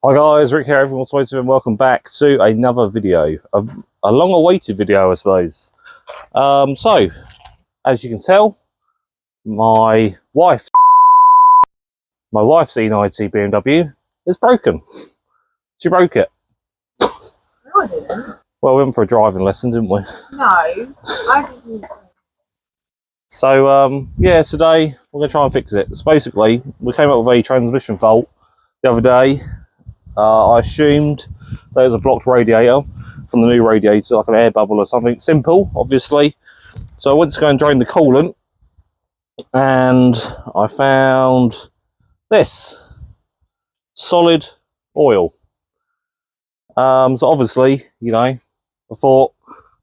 Hi guys, Rick here, everyone's waiting, and welcome back to another video, a long-awaited video, I suppose. So, as you can tell, my wife's E90 BMW is broken. She broke it. No, I didn't. Well, we went for a driving lesson, didn't we? No, I didn't. So, yeah, today we're going to try and fix it. So basically, we came up with a transmission fault the other day. I assumed there was a blocked radiator from the new radiator, like an air bubble or something. Simple, obviously. So I went to go and drain the coolant, and I found this solid oil. So obviously, you know, I thought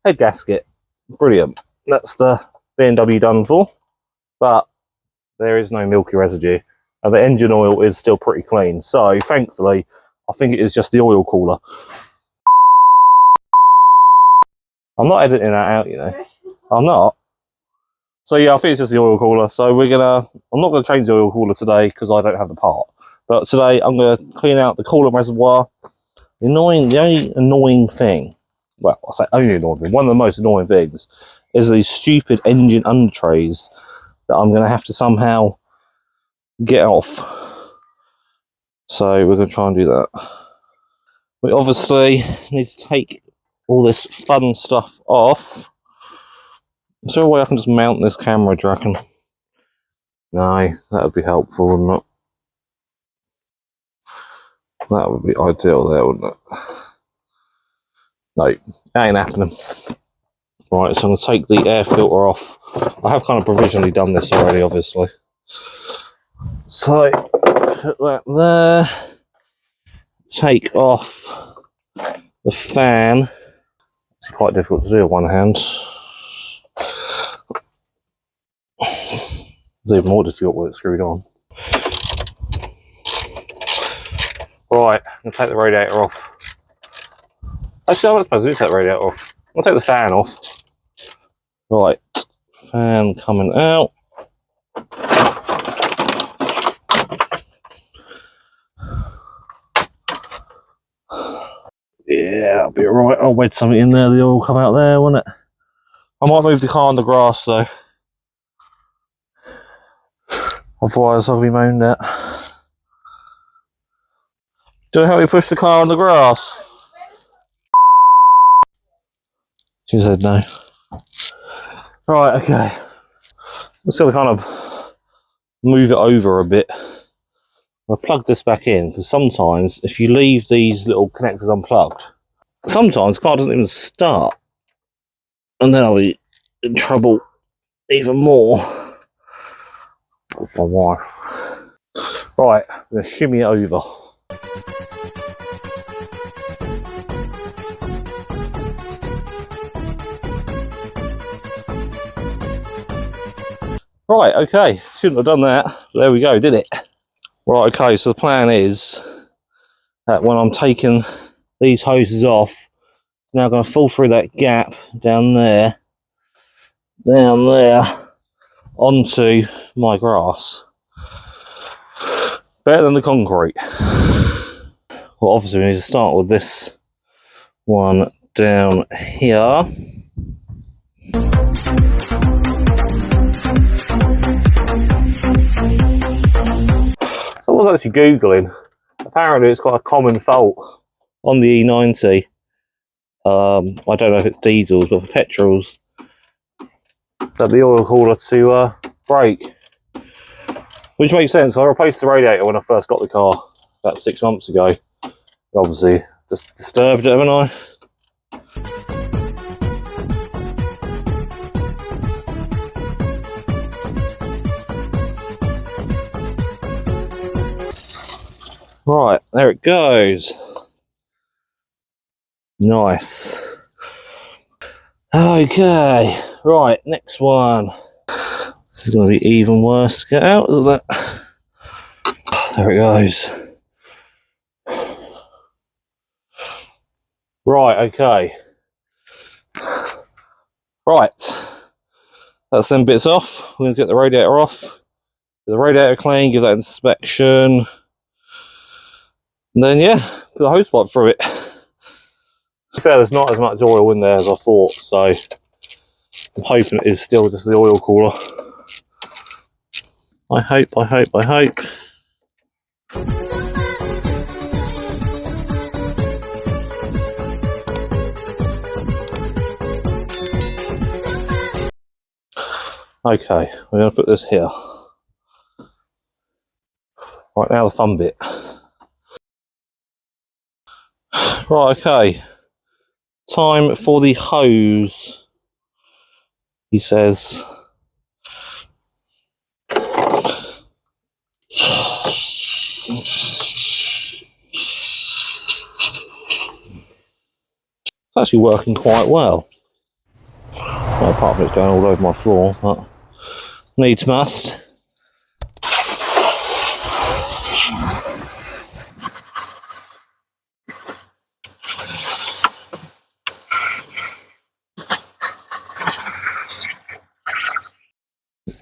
head gasket, brilliant. That's the BMW done for, but there is no milky residue, and the engine oil is still pretty clean. So thankfully, I think it is just the oil cooler. I'm not editing that out, you know. I'm not. So yeah, I think it's just the oil cooler. So I'm not gonna change the oil cooler today because I don't have the part. But today I'm gonna clean out the coolant reservoir. The only annoying thing, well, I say only annoying thing, one of the most annoying things is these stupid engine under trays that I'm gonna have to somehow get off. So we're gonna try and do that. We obviously need to take all this fun stuff off. Is there a way I can just mount this camera, do you reckon? No, that would be helpful, wouldn't it? That would be ideal there, wouldn't it? No, that ain't happening. Right, so I'm going to take the air filter off. I have kind of provisionally done this already, obviously. So, put that there. Take off the fan. It's quite difficult to do with one hand. It's even more difficult with it screwed on. Right, I'm going to take the radiator off. Actually, I'm not supposed to take the radiator off. I'll take the fan off. Right, fan coming out. Yeah, that'll be alright. I'll wedge something in there, the oil will come out there, won't it? I might move the car on the grass though. Otherwise I'll be moaned at. Do you help me push the car on the grass? She said no. Right, okay. Just gotta kind of move it over a bit. I'll plug this back in, because sometimes if you leave these little connectors unplugged, sometimes the car doesn't even start. And then I'll be in trouble even more with my wife. Right, I'm going to shimmy it over. Right, okay, shouldn't have done that. There we go, did it? Right, okay, so the plan is that when I'm taking these hoses off, it's now going to fall through that gap down there, onto my grass. Better than the concrete. Well, obviously we need to start with this one down here. I was actually Googling. Apparently it's quite a common fault on the E90. I don't know if it's diesels, but for petrols, that the oil cooler to break. Which makes sense. I replaced the radiator when I first got the car about 6 months ago. Obviously, just disturbed it, haven't I? Right, there it goes. Nice. Okay, right, next one. This is going to be even worse to get out, isn't it? There it goes. Right, okay. Right, that's them bits off. We're going to get the radiator off. Get the radiator clean, give that inspection. And then yeah, put the hose pipe through it. To be fair, there's not as much oil in there as I thought, so I'm hoping it is still just the oil cooler. I hope. Okay, we're going to put this here. Right, now the fun bit. Right, okay. Time for the hose, he says. It's actually working quite well. Well, apart from it's going all over my floor, but needs must.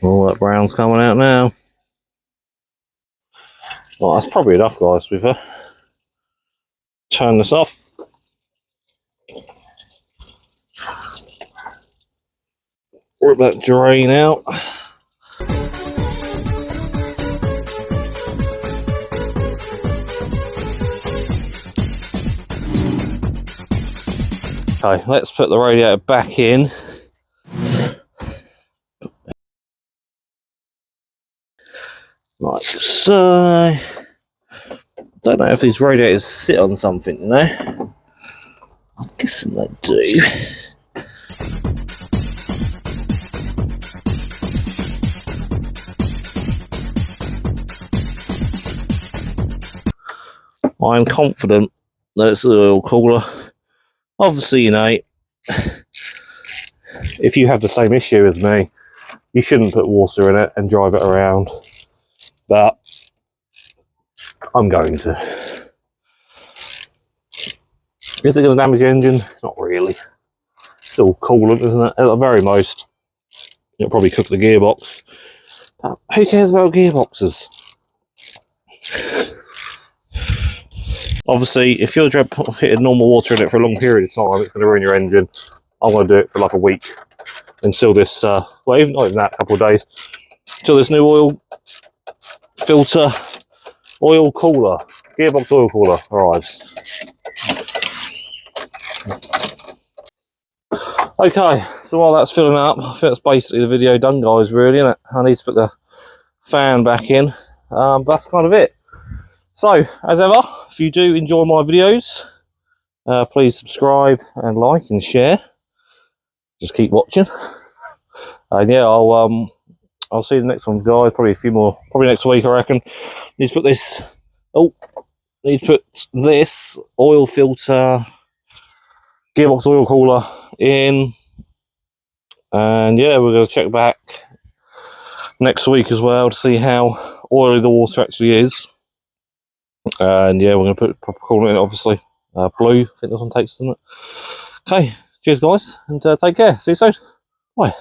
All that brown's coming out now. Well, that's probably enough, guys, with her. Turn this off. Rip that drain out. Okay, let's put the radiator back in. Like so. Don't know if these radiators sit on something, you know? I'm guessing they do. I'm confident that it's the oil cooler. Obviously, you know, if you have the same issue as me, you shouldn't put water in it and drive it around. But I'm going to. Is it going to damage the engine? Not really. It's all coolant, isn't it? At the very most, it'll probably cook the gearbox. But who cares about gearboxes? Obviously, if you're hitting normal water in it for a long period of time, it's going to ruin your engine. I'm going to do it for like a week until this, well, even not even that, a couple of days, until this new oil filter, oil cooler, gearbox oil cooler arrives. Okay, so while that's filling up, I think that's basically the video done, guys, really, isn't it? I need to put the fan back in, but that's kind of it. So, as ever, if you do enjoy my videos, please subscribe and like and share. Just keep watching. And yeah, I'll see you in the next one, guys. Probably a few more, probably next week, I reckon. Need to put this, need to put this oil filter, gearbox oil cooler in. And yeah, we're going to check back next week as well to see how oily the water actually is. And yeah, we're going to put proper coolant in it, obviously. Blue, I think this one takes, doesn't it? Okay, cheers guys, and take care. See you soon. Bye.